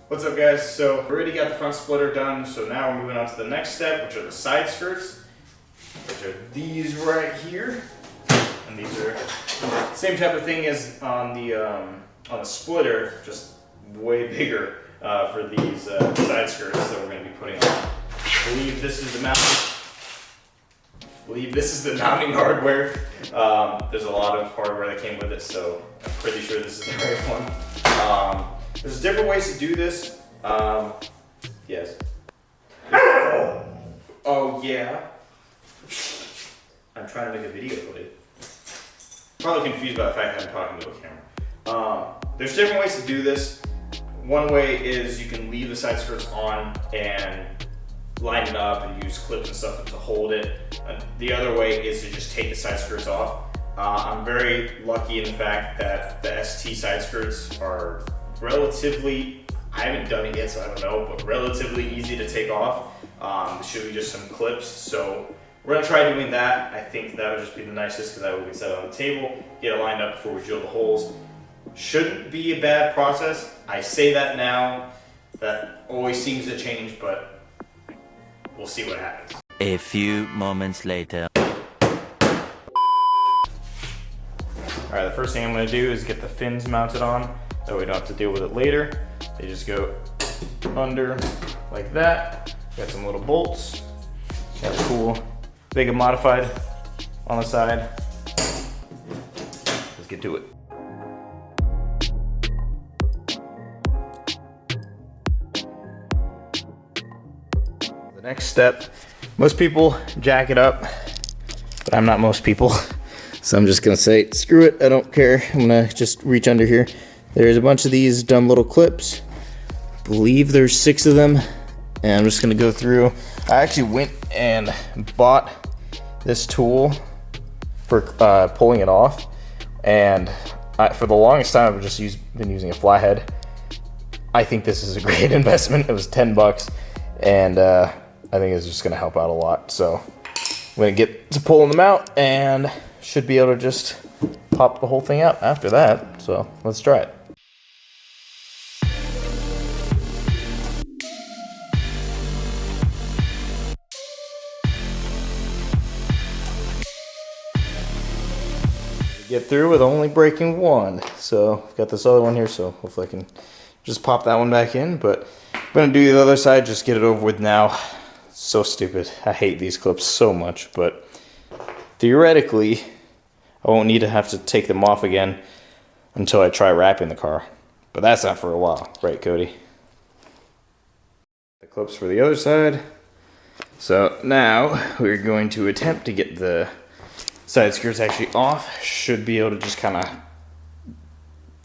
What's up guys? So we already got the front splitter done, so now we're moving on to the next step, which are the side skirts, which are these right here. And these are the same type of thing as on the splitter, just way bigger for these side skirts that we're going to be putting on. I believe this is the mounting hardware. There's a lot of hardware that came with it, so I'm pretty sure this is the right one. There's different ways to do this. Yes. Oh yeah. I'm trying to make a video, buddy. Probably confused by the fact that I'm talking to a camera. There's different ways to do this. One way is you can leave the side skirts on and line it up and use clips and stuff to hold it. The other way is to just take the side skirts off. I'm very lucky in the fact that the ST side skirts are relatively, I haven't done it yet so I don't know, but relatively easy to take off. It should be just some clips. So we're gonna try doing that. I think that would just be the nicest because that way we can set it on the table, get it lined up before we drill the holes. Shouldn't be a bad process. I say that now, that always seems to change, but we'll see what happens. A few moments later. All right, the first thing I'm gonna do is get the fins mounted on, that way we don't have to deal with it later. They just go under like that. Got some little bolts. Got a cool Vega Modified on the side. Let's get to it. The next step, most people jack it up, but I'm not most people. So I'm just gonna say, screw it, I don't care. I'm gonna just reach under here. There's a bunch of these dumb little clips. I believe there's 6 of them. And I'm just gonna go through. I actually went and bought this tool for pulling it off. And for the longest time, I've just been using a flathead. I think this is a great investment. It was 10 bucks. And I think it's just gonna help out a lot. So I'm gonna get to pulling them out and should be able to just pop the whole thing out after that. So let's try it. Get through with only breaking one. So I've got this other one here, so hopefully I can just pop that one back in. But I'm gonna do the other side, just get it over with now. So stupid. I hate these clips so much, but theoretically, I won't need to have to take them off again until I try wrapping the car. But that's not for a while, right, Cody? The clips for the other side. So now we're going to attempt to get the side skirts actually off. Should be able to just kind of,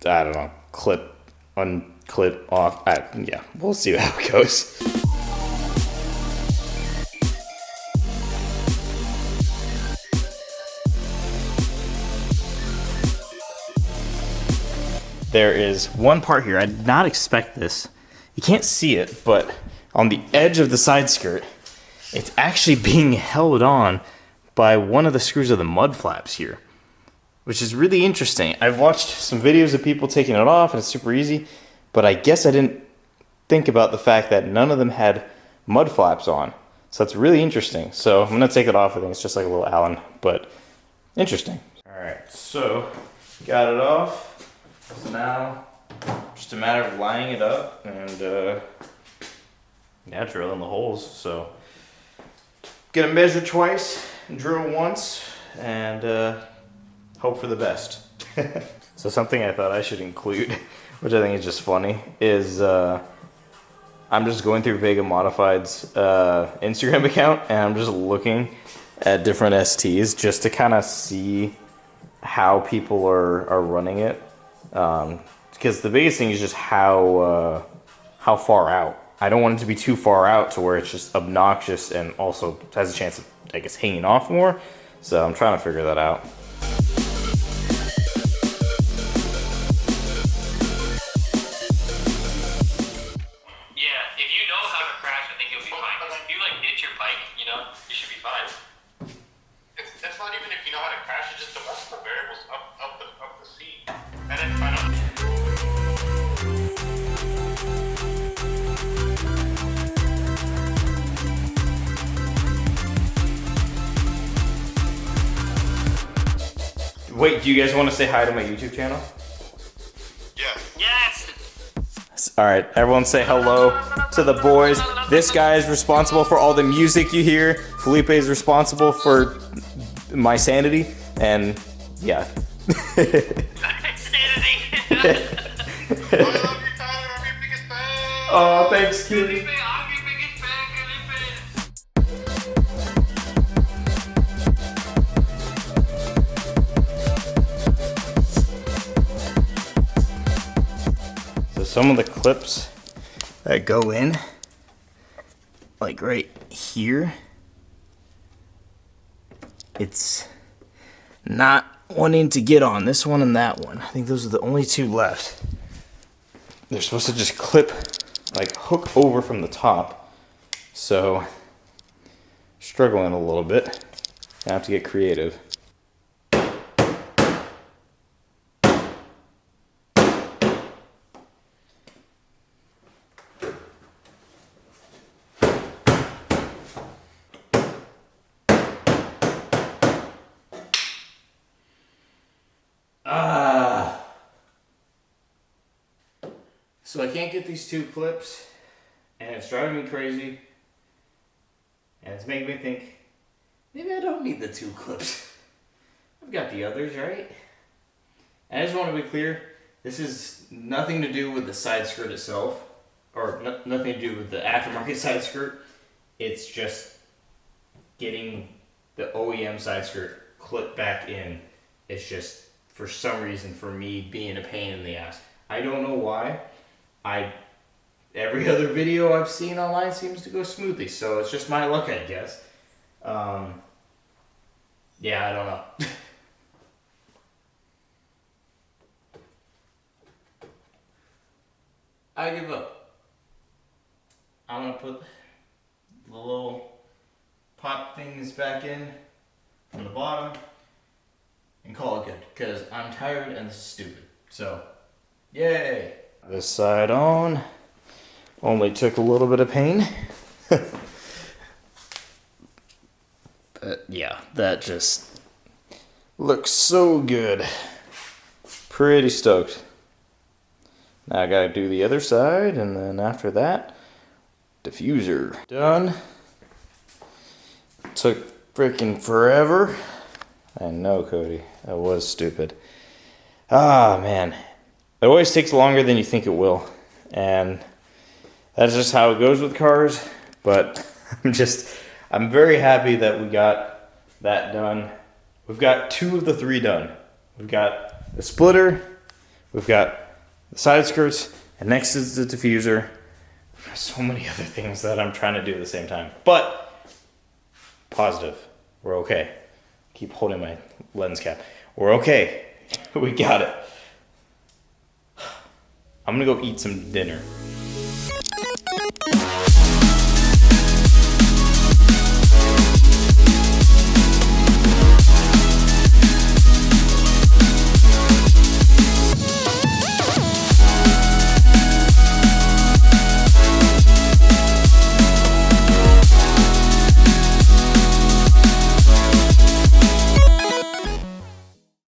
I don't know, clip, unclip off. Yeah, we'll see how it goes. There is one part here, I did not expect this. You can't see it, but on the edge of the side skirt, it's actually being held on by one of the screws of the mud flaps here, which is really interesting. I've watched some videos of people taking it off and it's super easy, but I guess I didn't think about the fact that none of them had mud flaps on. So that's really interesting. So I'm gonna take it off. I think it's just like a little Allen, but interesting. All right, so got it off. So now, just a matter of lining it up and yeah, drilling the holes. So, gonna measure twice, drill once, and hope for the best. So something I thought I should include, which I think is just funny, is I'm just going through Vega Modified's Instagram account, and I'm just looking at different STs just to kind of see how people are running it. Because the biggest thing is just how far out. I don't want it to be too far out to where it's just obnoxious and also has a chance of, I guess, hanging off more. So I'm trying to figure that out. Yeah, if you know how to crash, I think you'll be fine. If you like ditch your bike, you know, you should be fine. It's not even if you know how to crash, it's just the multiple variables up the seat. And then find out. Wait, do you guys want to say hi to my YouTube channel? Yeah. Yes! All right, everyone say hello to the boys. This guy is responsible for all the music you hear. Felipe is responsible for my sanity, and yeah. Sanity! I love you, Tyler. I'm your biggest fan. Oh, thanks, kitty. Felipe, I'm your biggest fan, Felipe. So some of the clips that go in, like right here, it's not wanting to get on this one and that one. I think those are the only two left. They're supposed to just clip, like hook over from the top. So, struggling a little bit. I have to get creative. So I can't get these two clips, and it's driving me crazy, and it's making me think, maybe I don't need the two clips. I've got the others, right? And I just want to be clear, this is nothing to do with the side skirt itself, or nothing to do with the aftermarket side skirt. It's just getting the OEM side skirt clipped back in. It's just, for some reason, for me, being a pain in the ass. I don't know why. Every other video I've seen online seems to go smoothly, so it's just my luck, I guess. Yeah, I don't know. I give up. I'm gonna put the little pop things back in from the bottom and call it good, because I'm tired and this is stupid. So, yay! This side on. Only took a little bit of pain. But yeah, that just looks so good. Pretty stoked. Now I gotta do the other side, and then after that, diffuser. Done. Took freaking forever. I know, Cody. That was stupid. Ah, man. It always takes longer than you think it will. And that's just how it goes with cars. But I'm very happy that we got that done. We've got 2 of the 3 done. We've got the splitter, we've got the side skirts, and next is the diffuser. There's so many other things that I'm trying to do at the same time. But positive. We're okay. Keep holding my lens cap. We're okay. We got it. I'm gonna go eat some dinner.